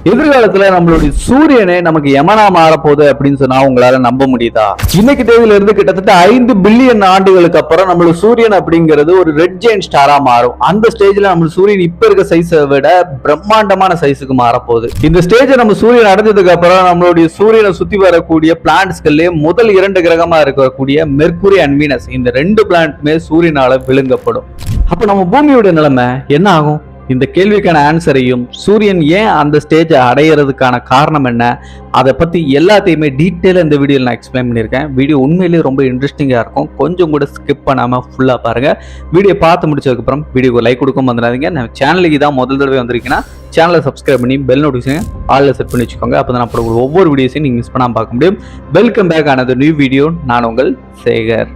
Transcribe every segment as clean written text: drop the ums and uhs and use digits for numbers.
எதிர்காலத்துல நம்மளுடைய சூரியனே நமக்கு யமனா மாறப்போகுது அப்படின்னு சொன்னா உங்களால நம்ப முடியுதா? இன்னைக்கு தேதியில இருந்து கிட்டத்தட்ட 5 பில்லியன் ஆண்டுகளுக்கு அப்புறம் நம்மளுடைய சூரியன் அப்படிங்கிறது ஒரு ரெட் ஜெயண்ட் ஸ்டாரா மாறும். அந்த ஸ்டேஜ்ல நம்ம சூரியன் இப்ப இருக்க சைஸை விட பிரம்மாண்டமான சைஸுக்கு மாறப்போகுது. இந்த ஸ்டேஜ் நம்ம சூரியன் அடைஞ்சதுக்கு அப்புறம் நம்மளுடைய சூரியனை சுத்தி வரக்கூடிய பிளானட்ஸ்கள்லயே முதல் 2 கிரகமா இருக்கக்கூடிய மெர்க்குரி அண்ட் வீனஸ், இந்த 2 பிளானட்டுமே சூரியனால விழுங்கப்படும். அப்ப நம்ம பூமியோட நிலைமை என்ன ஆகும்? இந்த கேள்விக்கான ஆன்சரையும் சூரியன் ஏன் அந்த ஸ்டேஜை அடையிறதுக்கான காரணம் என்ன, அதை பற்றி எல்லாத்தையுமே டீட்டெயிலாக இந்த வீடியோவில் நான் எக்ஸ்பிளைன் பண்ணியிருக்கேன். வீடியோ உண்மையிலேயே ரொம்ப இன்ட்ரெஸ்டிங்காக இருக்கும். கொஞ்சம் கூட ஸ்கிப் பண்ணாமல் ஃபுல்லாக பாருங்கள். வீடியோ பார்த்து முடிச்சதுக்கப்புறம் வீடியோக்கு லைக் கொடுக்க வந்துடாதீங்க. நம்ம சேனலுக்கு தான் முதல் தடவை வந்திருக்கீங்கன்னா சேனலை சப்ஸ்கிரைப் பண்ணி பெல் நோட்டிஃபிகேஷன் ஆலில் செட் பண்ணி வச்சுக்கோங்க. அப்போ தான் நான் போடுற ஒவ்வொரு வீடியோஸையும் நீங்கள் மிஸ் பண்ணாமல் பார்க்க முடியும். வெல்கம் பேக் ஆனது நியூ வீடியோ. நான் உங்கள் சேகர்.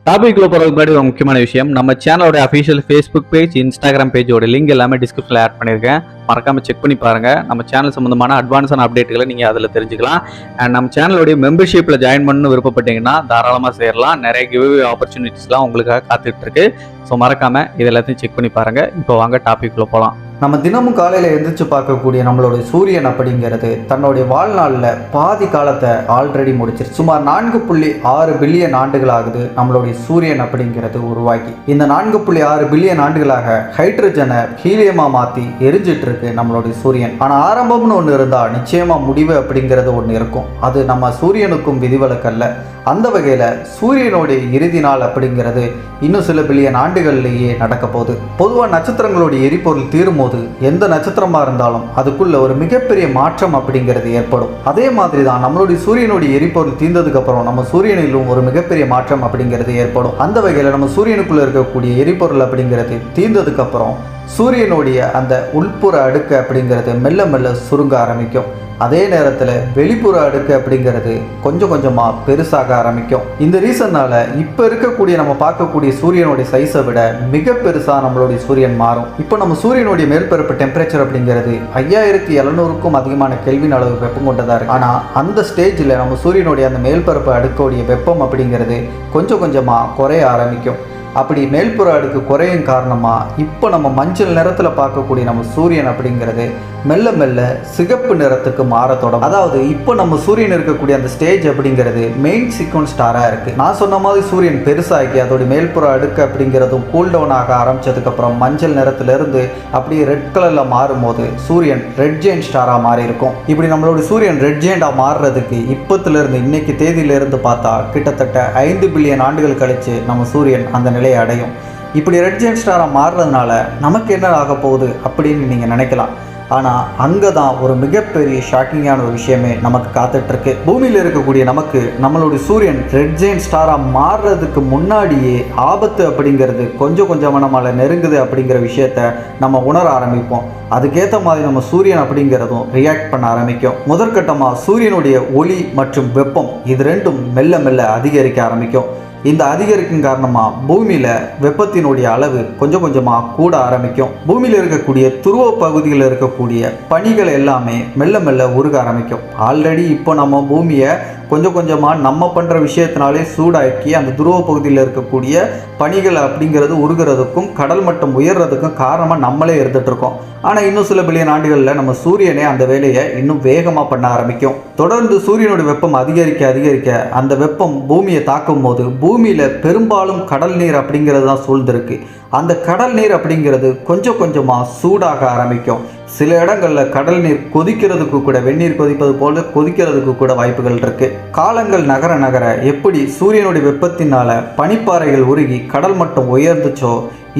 டாபிக்ல போறதுக்கு முன்னாடி ஒரு முக்கியமான விஷயம், நம்ம சேனலோட அஃபிஷியல் ஃபேஸ்புக் பேஜ், இன்ஸ்டாகிராம் பேஜோட லிங்க் எல்லாமே டிஸ்கிரிப்ஷனில் ஆட் பண்ணியிருக்கேன். மறக்காம செக் பண்ணி பாருங்க. நம்ம சேனல் சம்பந்தமான அட்வான்ஸான அப்டேட்டுகளை நீங்க அதில் தெரிஞ்சுக்கலாம். அண்ட் நம்ம சேனலோடைய மெம்பர்ஷிப்ல ஜாயின் பண்ணணும்னு விருப்பப்பட்டீங்கன்னா தாராளமாக சேரலாம். நிறைய கிவ்அவே ஆப்பர்ச்சுனிட்டிஸ்லாம் உங்களுக்காக காத்துட்டு இருக்கு. ஸோ மறக்காம இது எல்லாத்தையும் செக் பண்ணி பாருங்க. இப்போ வாங்க டாபிக்ல போகலாம். நம்ம தினமும் காலையில் எந்திரிச்சு பார்க்கக்கூடிய நம்மளுடைய சூரியன் அப்படிங்கிறது தன்னுடைய வாழ்நாளில் பாதி காலத்தை ஆல்ரெடி முடிச்சிருச்சு. சுமார் 4.6 பில்லியன் ஆண்டுகள் ஆகுது நம்மளுடைய சூரியன் அப்படிங்கிறது உருவாக்கி. இந்த 4.6 பில்லியன் ஆண்டுகளாக ஹைட்ரஜனை ஹீலியமா மாற்றி எரிஞ்சிட்டு இருக்கு நம்மளுடைய சூரியன். ஆனால் ஆரம்பம்னு ஒன்று இருந்தால் நிச்சயமாக முடிவு அப்படிங்கிறது ஒன்று இருக்கும். அது நம்ம சூரியனுக்கும் விதிவிலக்கல்ல. அந்த வகையில் சூரியனுடைய இறுதி நாள் அப்படிங்கிறது இன்னும் சில பில்லியன் ஆண்டுகள்லேயே நடக்க போகுது. பொதுவாக நட்சத்திரங்களுடைய எரிபொருள் தீரும் போது எந்த நட்சத்திரமாக இருந்தாலும் அதுக்குள்ள ஒரு மிகப்பெரிய மாற்றம் அப்படிங்கிறது ஏற்படும். அதே மாதிரி தான் நம்மளுடைய சூரியனுடைய எரிபொருள் தீர்ந்ததுக்கு அப்புறம் நம்ம சூரியனிலும் ஒரு மிகப்பெரிய மாற்றம் அப்படிங்கிறது ஏற்படும். அந்த வகையில் நம்ம சூரியனுக்குள்ள இருக்கக்கூடிய எரிபொருள் அப்படிங்கிறது தீர்ந்ததுக்கு அப்புறம் சூரியனுடைய அந்த உள்புற அடுக்கு அப்படிங்கிறது மெல்ல மெல்ல சுருங்க ஆரம்பிக்கும். அதே நேரத்தில் வெளிப்புற அடுக்கு அப்படிங்கிறது கொஞ்சம் கொஞ்சமாக பெருசாக ஆரம்பிக்கும். இந்த ரீசன்னால இப்போ இருக்கக்கூடிய நம்ம பார்க்கக்கூடிய சூரியனுடைய சைஸை விட மிக பெருசாக நம்மளுடைய சூரியன் மாறும். இப்போ நம்ம சூரியனுடைய மேல்பரப்பு டெம்பரேச்சர் அப்படிங்கிறது 5700க்கும் அதிகமான கெல்வின் அளவு வெப்பம் கொண்டதாக இருக்கு. ஆனால் அந்த ஸ்டேஜில் நம்ம சூரியனுடைய அந்த மேல்பரப்பு அடுக்கோடைய வெப்பம் அப்படிங்கிறது கொஞ்சம் கொஞ்சமாக குறைய ஆரம்பிக்கும். அப்படி மேல்புற அடுக்கு குறையும் காரணமாக இப்போ நம்ம மஞ்சள் நிறத்தில் பார்க்கக்கூடிய நம்ம சூரியன் அப்படிங்கிறது மெல்ல மெல்ல சிகப்பு நிறத்துக்கு மாற தொடங்கும். அதாவது இப்போ நம்ம சூரியன் இருக்கக்கூடிய அந்த ஸ்டேஜ் அப்படிங்கிறது மெயின் சீக்வன்ஸ் ஸ்டாராக இருக்குது. நான் சொன்ன மாதிரி சூரியன் பெருசாகி அதோடைய மேல்புற அடுக்கு அப்படிங்கிறதும் கூல் டவுன் ஆக ஆரம்பித்ததுக்கப்புறம் மஞ்சள் நிறத்திலிருந்து அப்படியே ரெட் கலரில் மாறும்போது சூரியன் ரெட் ஜெயண்ட் ஸ்டாராக மாறி இருக்கும். இப்படி நம்மளோட சூரியன் ரெட் ஜெயண்டாக மாறுறதுக்கு இப்போத்திலிருந்து இன்னைக்கு தேதியிலிருந்து பார்த்தா கிட்டத்தட்ட 5 பில்லியன் ஆண்டுகள் கழித்து நம்ம சூரியன் அந்த நிலையை அடையும். இப்படி ரெட் ஜெயண்ட் ஸ்டாராக மாறுறதுனால நமக்கு என்ன ஆக போகுது அப்படின்னு நீங்கள் நினைக்கலாம். ஆனால் அங்கே தான் ஒரு மிகப்பெரிய ஷாக்கிங்கான ஒரு விஷயமே நமக்கு காத்துட்ருக்கு. பூமியில் இருக்கக்கூடிய நமக்கு நம்மளுடைய சூரியன் ரெட் ஜெயண்ட் ஸ்டாராக மாறுறதுக்கு முன்னாடியே ஆபத்து அப்படிங்கிறது கொஞ்சம் கொஞ்சமாக நம்மளை நெருங்குது அப்படிங்கிற விஷயத்த நம்ம உணர ஆரம்பிப்போம். அதுக்கேற்ற மாதிரி நம்ம சூரியன் அப்படிங்கிறதும் ரியாக்ட் பண்ண ஆரம்பிக்கும். முதற்கட்டமாக சூரியனுடைய ஒளி மற்றும் வெப்பம் இது ரெண்டும் மெல்ல மெல்ல அதிகரிக்க ஆரம்பிக்கும். இந்த அதிகரிக்கும் காரணமாக பூமியில் வெப்பத்தினுடைய அளவு கொஞ்சம் கொஞ்சமாக கூட ஆரம்பிக்கும். பூமியில் இருக்கக்கூடிய துருவ பகுதியில் இருக்கக்கூடிய பனிகள் எல்லாமே மெல்ல மெல்ல உருக ஆரம்பிக்கும். ஆல்ரெடி இப்போ நம்ம பூமியை கொஞ்சம் கொஞ்சமாக நம்ம பண்ணுற விஷயத்தினாலே சூடாக்கி அந்த துருவ பகுதியில் இருக்கக்கூடிய பனிகள் அப்படிங்கிறது உருகிறதுக்கும் கடல் மட்டம் உயர்றதுக்கும் காரணமாக நம்மளே இருந்துகிட்ருக்கோம். ஆனால் இன்னும் சில பில்லியன் ஆண்டுகளில் நம்ம சூரியனே அந்த வேலையை இன்னும் வேகமாக பண்ண ஆரம்பிக்கும். தொடர்ந்து சூரியனுடைய வெப்பம் அதிகரிக்க அதிகரிக்க அந்த வெப்பம் பூமியை தாக்கும் போது பூமியில் பெரும்பாலும் கடல் நீர் அப்படிங்கிறது தான் சூழ்ந்திருக்கு. அந்த கடல் நீர் அப்படிங்கிறது கொஞ்சம் கொஞ்சமாக சூடாக ஆரம்பிக்கும். சில இடங்களில் கடல் நீர் கொதிக்கிறதுக்கு கூட, வெந்நீர் கொதிப்பது போல கொதிக்கிறதுக்கு கூட வாய்ப்புகள் இருக்கு. காலங்கள் நகர நகர எப்படி சூரியனுடைய வெப்பத்தினால பனிப்பாறைகள் உருகி கடல் மட்டம் உயர்ந்துச்சோ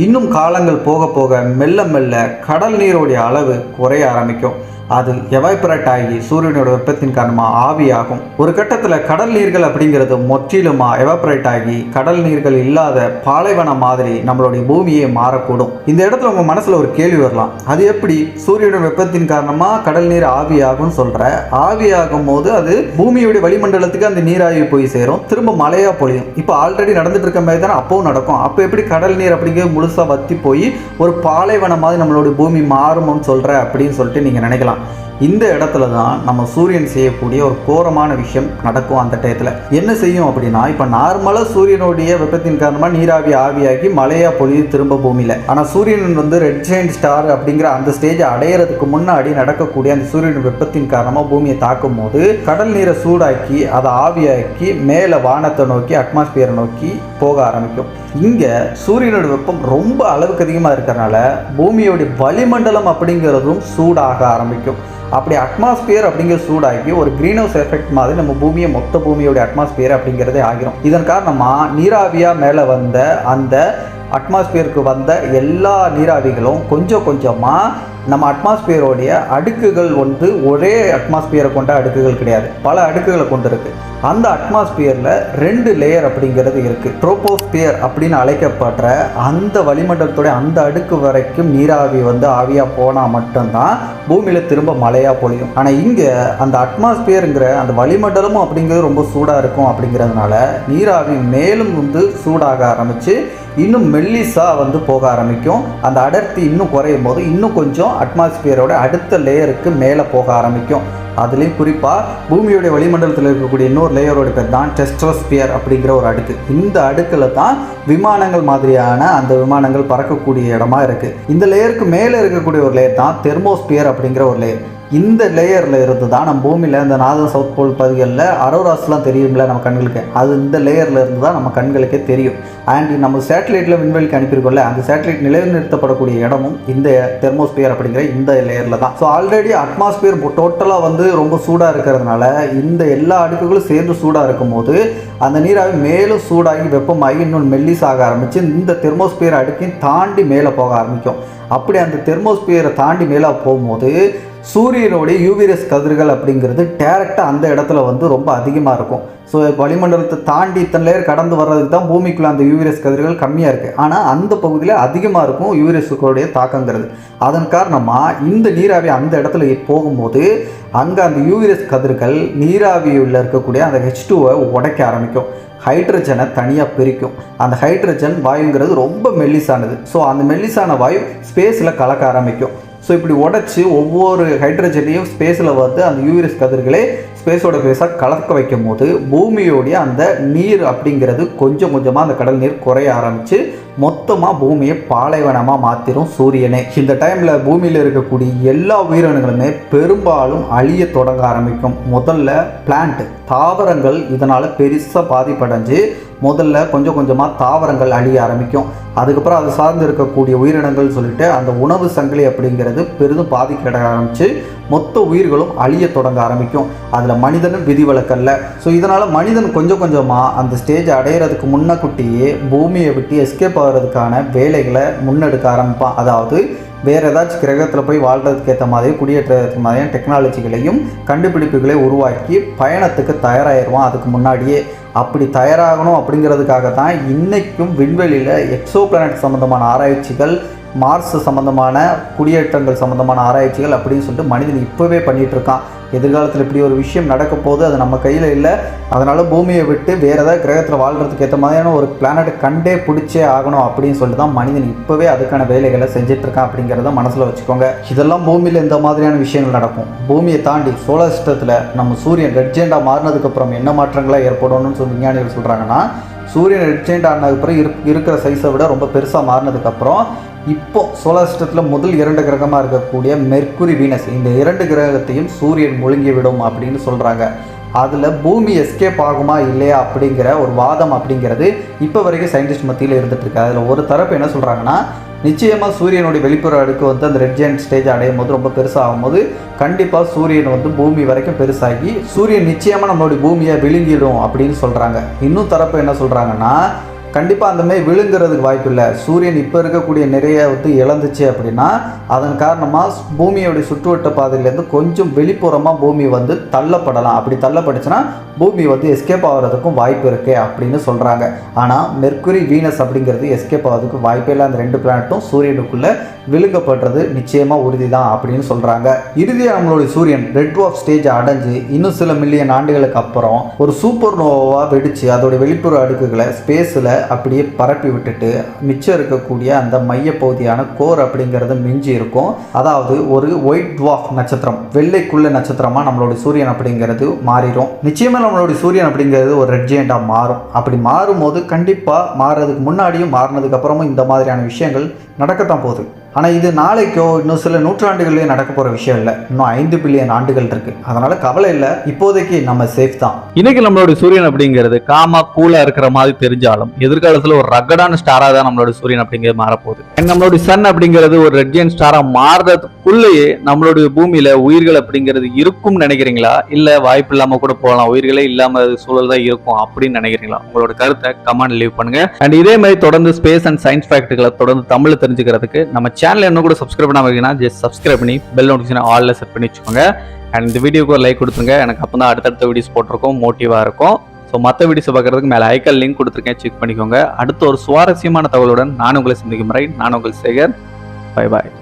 இன்னும் காலங்கள் போக போக மெல்ல மெல்ல கடல் நீருடைய அளவு குறைய ஆரம்பிக்கும். அது எவாய்பரேட் ஆகி சூரியனோட வெப்பத்தின் காரணமாக ஆவியாகும். ஒரு கட்டத்தில் கடல் நீர்கள் அப்படிங்கிறது முற்றிலுமாக எவாப்ரேட் ஆகி கடல் நீர்கள் இல்லாத பாலைவனம் மாதிரி நம்மளுடைய பூமியே மாறக்கூடும். இந்த இடத்துல உங்கள் மனசில் ஒரு கேள்வி வரலாம், அது எப்படி சூரியனோட வெப்பத்தின் காரணமாக கடல் நீர் ஆவியாகும்னு சொல்கிற? ஆவியாகும் போது அது பூமியுடைய வளிமண்டலத்துக்கு அந்த நீராவி போய் சேரும், திரும்ப மழையாக பொழியும். இப்போ ஆல்ரெடி நடந்துட்டு இருக்க மாதிரி தானே அப்பவும் நடக்கும். அப்போ எப்படி கடல் நீர் அப்படிங்கிறது முழுசாக வற்றி போய் ஒரு பாலைவனம் மாதிரி நம்மளுடைய பூமி மாறும்னு சொல்கிற அப்படின்னு சொல்லிட்டு நீங்கள் நினைக்கலாம். இந்த இடத்துல தான் நம்ம சூரியன் செய்யக்கூடிய ஒரு கோரமான விஷயம் நடக்கும். அந்த டயத்தில் என்ன செய்யும் அப்படின்னா, இப்போ நார்மலாக சூரியனுடைய வெப்பத்தின் காரணமாக நீராவி ஆவியாகி மழையாக பொழியுது திரும்ப பூமியில். ஆனால் சூரியன் வந்து ரெட் ஜெயண்ட் ஸ்டார் அப்படிங்கிற அந்த ஸ்டேஜை அடையிறதுக்கு முன்னாடி நடக்கக்கூடிய அந்த சூரியன் வெப்பத்தின் காரணமாக பூமியை தாக்கும் போது கடல் நீரை சூடாக்கி அதை ஆவியாக்கி மேலே வானத்தை நோக்கி அட்மாஸ்பியரை நோக்கி போக ஆரம்பிக்கும். இங்கே சூரியனோட வெப்பம் ரொம்ப அளவுக்கு அதிகமாக இருக்கிறனால பூமியோடைய வளிமண்டலம் அப்படிங்கிறதும் சூடாக ஆரம்பிக்கும். அப்படி அட்மாஸ்பியர் அப்படிங்கிற சூடாகி ஒரு கிரீன் ஹவுஸ் எஃபெக்ட் மாதிரி நம்ம பூமியை மொத்த பூமியோடைய அட்மாஸ்பியர் அப்படிங்கிறதே ஆகிரும். இதன் காரணமாக நீராவியாக மேலே வந்த அந்த அட்மாஸ்பியருக்கு வந்த எல்லா நீராவிகளும் கொஞ்சம் கொஞ்சமாக நம்ம அட்மாஸ்பியரோடைய அடுக்குகள் வந்து ஒரே அட்மாஸ்பியரை கொண்ட அடுக்குகள் கிடையாது, பல அடுக்குகளை கொண்டு இருக்குது. அந்த அட்மாஸ்பியரில் 2 லேயர் அப்படிங்கிறது இருக்குது. ட்ரோபோஸ்பியர் அப்படின்னு அழைக்கப்படுற அந்த வளிமண்டலத்தோடைய அந்த அடுக்கு வரைக்கும் நீராவி வந்து ஆவியாக போனால் மட்டும்தான் பூமியில் திரும்ப மழையாக பொழியும். ஆனால் இங்கே அந்த அட்மாஸ்பியருங்கிற அந்த வளிமண்டலமும் அப்படிங்கிறது ரொம்ப சூடாக இருக்கும். அப்படிங்கிறதுனால நீராவி மேலும் வந்து சூடாக ஆரம்பித்து இன்னும் மெல்லிஸாக வந்து போக ஆரம்பிக்கும். அந்த அடர்த்தி இன்னும் குறையும் போது இன்னும் கொஞ்சம் அட்மாஸ்பியரோட அடுத்த லேயருக்கு மேலே போக ஆரம்பிக்கும். அதுலேயும் குறிப்பாக பூமியோடைய வளிமண்டலத்தில் இருக்கக்கூடிய இன்னொரு லேயரோட பேர் தான் டெஸ்ட்ரோஸ்பியர் அப்படிங்கிற ஒரு அடுக்கு. இந்த அடுக்கில் தான் விமானங்கள் மாதிரியான அந்த விமானங்கள் பறக்கக்கூடிய இடமா இருக்குது. இந்த லேயருக்கு மேலே இருக்கக்கூடிய ஒரு லேயர் தான் தெர்மோஸ்பியர் அப்படிங்கிற ஒரு லேயர். இந்த லேயரில் இருந்து தான் நம்ம பூமியில் இந்த நார்தன் சவுத் போல் பகுதிகளில் அரோராஸ்லாம் தெரியுங்களா நம்ம கண்களுக்கு, அது இந்த லேயரில் இருந்து தான் நம்ம கண்களுக்கே தெரியும். அண்ட் நம்ம சேட்டலைட்டில் விண்வெளிக்கு அனுப்பியிருக்கோம்ல, அந்த சேட்டலைட் நிலைநிறுத்தப்படக்கூடிய இடமும் இந்த தெர்மோஸ்பியர் அப்படிங்கிற இந்த லேயரில் தான். ஸோ ஆல்ரெடி அட்மாஸ்பியர் டோட்டலாக வந்து ரொம்ப சூடாக இருக்கிறதுனால இந்த எல்லா அடுக்குகளும் சேர்ந்து சூடாக இருக்கும்போது அந்த நீராவி மேலும் சூடாகி வெப்பமாகி இன்னும் மெல்லிஸாக ஆரம்பித்து இந்த தெர்மோஸ்பியர் அடுக்கையும் தாண்டி மேலே போக ஆரம்பிக்கும். அப்படி அந்த தெர்மோஸ்பியரை தாண்டி மேலே போகும்போது சூரியனுடைய யூவிரஸ் கதிர்கள் அப்படிங்கிறது டேரெக்டாக அந்த இடத்துல வந்து ரொம்ப அதிகமாக இருக்கும். ஸோ வளிமண்டலத்தை தாண்டி இத்தனை லேயர் கடந்து வர்றதுக்கு தான் பூமிக்குள்ளே அந்த யூவிரஸ் கதிர்கள் கம்மியாக இருக்குது. ஆனால் அந்த பகுதியில் அதிகமாக இருக்கும் யூவிரஸுடைய தாக்கங்கிறது. அதன் காரணமாக இந்த நீராவி அந்த இடத்துல போகும்போது அங்கே அந்த யூவிரஸ் கதிர்கள் நீராவியில் இருக்கக்கூடிய அந்த H2வை உடைக்க ஆரம்பிக்கும். ஹைட்ரஜனை தனியாக பிரிக்கும். அந்த ஹைட்ரஜன் வாயுங்கிறது ரொம்ப மெல்லிசானது. ஸோ அந்த மெல்லிசான வாயு ஸ்பேஸில் கலக்க ஆரம்பிக்கும். ஸோ இப்படி உடச்சி ஒவ்வொரு ஹைட்ரஜனையும் ஸ்பேஸில் வந்து அந்த யூவிரஸ் கதிர்களே ஸ்பேஸோட பேஸாக கலக்க வைக்கும் போது பூமியோடைய அந்த நீர் அப்படிங்கிறது கொஞ்சம் கொஞ்சமாக அந்த கடல் நீர் குறைய ஆரம்பித்து மொத்தமாக பூமியை பாலைவனமாக மாற்றிடும் சூரியனே. இந்த டைமில் பூமியில் இருக்கக்கூடிய எல்லா உயிரினங்களுமே பெரும்பாலும் அழிய தொடங்க ஆரம்பிக்கும். முதல்ல பிளான்ட் தாவரங்கள் இதனால் பெருசாக பாதிப்படைஞ்சு முதல்ல கொஞ்சம் கொஞ்சமாக தாவரங்கள் அழிய ஆரம்பிக்கும். அதுக்கப்புறம் அது சார்ந்து இருக்கக்கூடிய உயிரினங்கள் சொல்லிட்டு அந்த உணவு சங்கிலி அப்படிங்கிறது பெரிதும் பாதிக்க ஆரம்பித்து மொத்த உயிர்களும் அழிய தொடங்க ஆரம்பிக்கும். அதில் மனிதனும் விதிவிலக்கல்ல. ஸோ இதனால் மனிதன் கொஞ்சம் கொஞ்சமாக அந்த ஸ்டேஜ் அடையிறதுக்கு முன்னக்கூட்டியே பூமியை விட்டு எஸ்கேப் ஆகிறதுக்கான வேலைகளை முன்னெடுக்க ஆரம்பிப்பான். அதாவது வேறு ஏதாச்சும் கிரகத்தில் போய் வாழ்கிறதுக்கு ஏற்ற மாதிரி குடியேற்றதுக்கு மாதிரியான டெக்னாலஜிகளையும் கண்டுபிடிப்புகளை உருவாக்கி பயணத்துக்கு தயாராகிடுவான் அதுக்கு முன்னாடியே. அப்படி தயாராகணும் அப்படிங்கிறதுக்காக தான் இன்றைக்கும் விண்வெளியில் எக்ஸோ பிளானட் சம்மந்தமான ஆராய்ச்சிகள், மார்ஸ் சம்மந்தமான குடியேற்றங்கள் சம்மந்தமான ஆராய்ச்சிகள் அப்படின்னு சொல்லிட்டு மனிதன் இப்போவே பண்ணிகிட்ருக்கான். எதிர்காலத்தில் இப்படி ஒரு விஷயம் நடக்க போது அது நம்ம கையில் இல்லை. அதனால் பூமியை விட்டு வேறு ஏதாவது கிரகத்தில் வாழ்கிறதுக்கு ஏற்ற மாதிரியான ஒரு பிளானட்டை கண்டே பிடிச்சே ஆகணும் அப்படின்னு சொல்லிட்டு தான் மனிதன் இப்போவே அதுக்கான வேலைகளை செஞ்சிட்ருக்கான் அப்படிங்கிறத மனசில் வச்சுக்கோங்க. இதெல்லாம் பூமியில் இந்த மாதிரியான விஷயங்கள் நடக்கும். பூமியை தாண்டி சோலார் சிஸ்டத்தில் நம்ம சூரியன் ரெட் ஜெயண்டாக மாறினதுக்கப்புறம் என்ன மாற்றங்களாக ஏற்படணும்னு சொல்லி விஞ்ஞானிகள் சொல்கிறாங்கன்னா, சூரியன் ரெட் ஜெயண்ட் ஆனதுக்கப்புறம் இருக்கிற சைஸை விட ரொம்ப பெருசாக மாறினதுக்கப்புறம் இப்போ சோலார் சிஸ்டத்தில் முதல் 2 கிரகமாக இருக்கக்கூடிய மெர்க்குரி, வீனஸ் இந்த 2 கிரகத்தையும் சூரியன் முழுங்கிவிடும் அப்படின்னு சொல்கிறாங்க. அதில் பூமி எஸ்கேப் ஆகுமா இல்லையா அப்படிங்கிற ஒரு வாதம் அப்படிங்கிறது இப்போ வரைக்கும் சயின்டிஸ்ட் மத்தியில் இருந்துகிட்ருக்கு. அதில் ஒரு தரப்பு என்ன சொல்கிறாங்கன்னா, நிச்சயமாக சூரியனுடைய வெளிப்புற அடுக்கு வந்து அந்த ரெட் ஜெயண்ட் ஸ்டேஜ் அடையும் போது ரொம்ப பெருசாகும் போது கண்டிப்பாக சூரியன் வந்து பூமி வரைக்கும் பெருசாகி சூரியன் நிச்சயமாக நம்மளுடைய பூமியை விழுங்கிடும் அப்படின்னு சொல்கிறாங்க. இன்னும் தரப்பு என்ன சொல்கிறாங்கன்னா, கண்டிப்பாக அந்தமாதிரி விழுங்குறதுக்கு வாய்ப்பு இல்லை. சூரியன் இப்போ இருக்கக்கூடிய நிறைய வந்து இழந்துச்சு அப்படின்னா அதன் காரணமாக பூமியோடைய சுற்றுவட்ட பாதையிலேருந்து கொஞ்சம் வெளிப்புறமாக பூமி வந்து தள்ளப்படலாம். அப்படி தள்ளப்பட்டுச்சுன்னா பூமி வந்து எஸ்கேப் ஆகிறதுக்கும் வாய்ப்பு இருக்குது அப்படின்னு சொல்கிறாங்க. ஆனால் மெர்க்குரி, வீனஸ் அப்படிங்கிறது எஸ்கேப் ஆகிறதுக்கு வாய்ப்பே இல்லை. அந்த 2 பிளானட்டும் சூரியனுக்குள்ளே விழுங்கப்படுறது நிச்சயமாக உறுதி தான் அப்படின்னு சொல்கிறாங்க. இறுதியாக நம்மளுடைய சூரியன் ரெட் டுவார்ஃப் ஸ்டேஜ் அடைஞ்சு இன்னும் சில மில்லியன் ஆண்டுகளுக்கு அப்புறம் ஒரு சூப்பர் நோவாக வெடித்து அதோடைய வெளிப்புற அடுக்குகளை ஸ்பேஸில் அப்படியே பரப்பி விட்டுட்டு மிச்சம் இருக்கக்கூடிய அந்த மையப்பகுதியான கோர் அப்படிங்கிறது மிஞ்சி இருக்கும். அதாவது ஒரு ஒயிட் டுவார்ஃப் நட்சத்திரம், வெள்ளைக்குள்ள நட்சத்திரமாக நம்மளுடைய சூரியன் அப்படிங்கிறது மாறிடும். நிச்சயமாக நம்மளுடைய சூரியன் அப்படிங்கிறது ஒரு ரெட் ஜெயண்டாக மாறும். அப்படி மாறும்போது கண்டிப்பாக மாறுறதுக்கு முன்னாடியும் மாறினதுக்கு அப்புறமும் இந்த மாதிரியான விஷயங்கள் நடக்கத்தான் போகுது. ஆனால் இது நாளைக்கோ இன்னும் சில நூற்றாண்டுகள்லேயே நடக்க போகிற விஷயம் இல்லை. இன்னும் 5 பில்லியன் ஆண்டுகள் இருக்குது. அதனால் கவலை இல்லை, இப்போதைக்கு நம்ம சேஃப் தான். இன்னைக்கு நம்மளோட சூரியன் அப்படிங்கிறது காமா கூலா இருக்கிற மாதிரி தெரிஞ்சாலும் எதிர்காலத்தில் ஒரு ரகடான ஸ்டாரா தான் நம்மளோட சூரியன் அப்படிங்கிறது மாறப்போகுது. நம்மளுடைய சன் அப்படிங்கிறது ஒரு ரெட் ஜெயண்ட் ஸ்டாரா மாறுறதுக்குள்ளேயே நம்மளுடைய பூமியில உயிர்கள் அப்படிங்கிறது இருக்கும்னு நினைக்கிறீங்களா? இல்லை வாய்ப்பு இல்லாமல் கூட போகலாம், உயிர்களே இல்லாம சூழல் தான் இருக்கும் அப்படின்னு நினைக்கிறீங்களா? உங்களோட கருத்தை கமெண்ட் லீவ் பண்ணுங்க. அண்ட் இதே மாதிரி தொடர்ந்து ஸ்பேஸ் அண்ட் சயின்ஸ் ஃபேக்ட்களை தொடர்ந்து தமிழ் தெரிஞ்சுக்கிறதுக்கு நம்ம சேனல் என்ன கூட சப்ஸ்கிரைப் பண்ணாம இருக்கீங்கன்னா ஜஸ்ட் சப்ஸ்கிரைப் பண்ணி பெல் நோட்டிஃபிகேஷன் ஆல்ல செட் பண்ணி வச்சுக்கோங்க. அண்ட் இந்த வீடியோக்கு ஒரு லைக் கொடுத்துருங்க. எனக்கு அப்போ தான் அடுத்தடுத்த வீடியோஸ் போட்டிருக்கோம், மோட்டிவாக இருக்கும். ஸோ மற்ற வீடியோஸ் பார்க்கறதுக்கு மேலே ஐக்கான் லிங்க் கொடுத்துருக்கேன், செக் பண்ணிக்கோங்க. அடுத்த ஒரு சுவாரஸ்யமான தகவலுடன் நான் உங்களை சந்திக்கும் முறை நான் உங்கள் சேகர். Bye bye.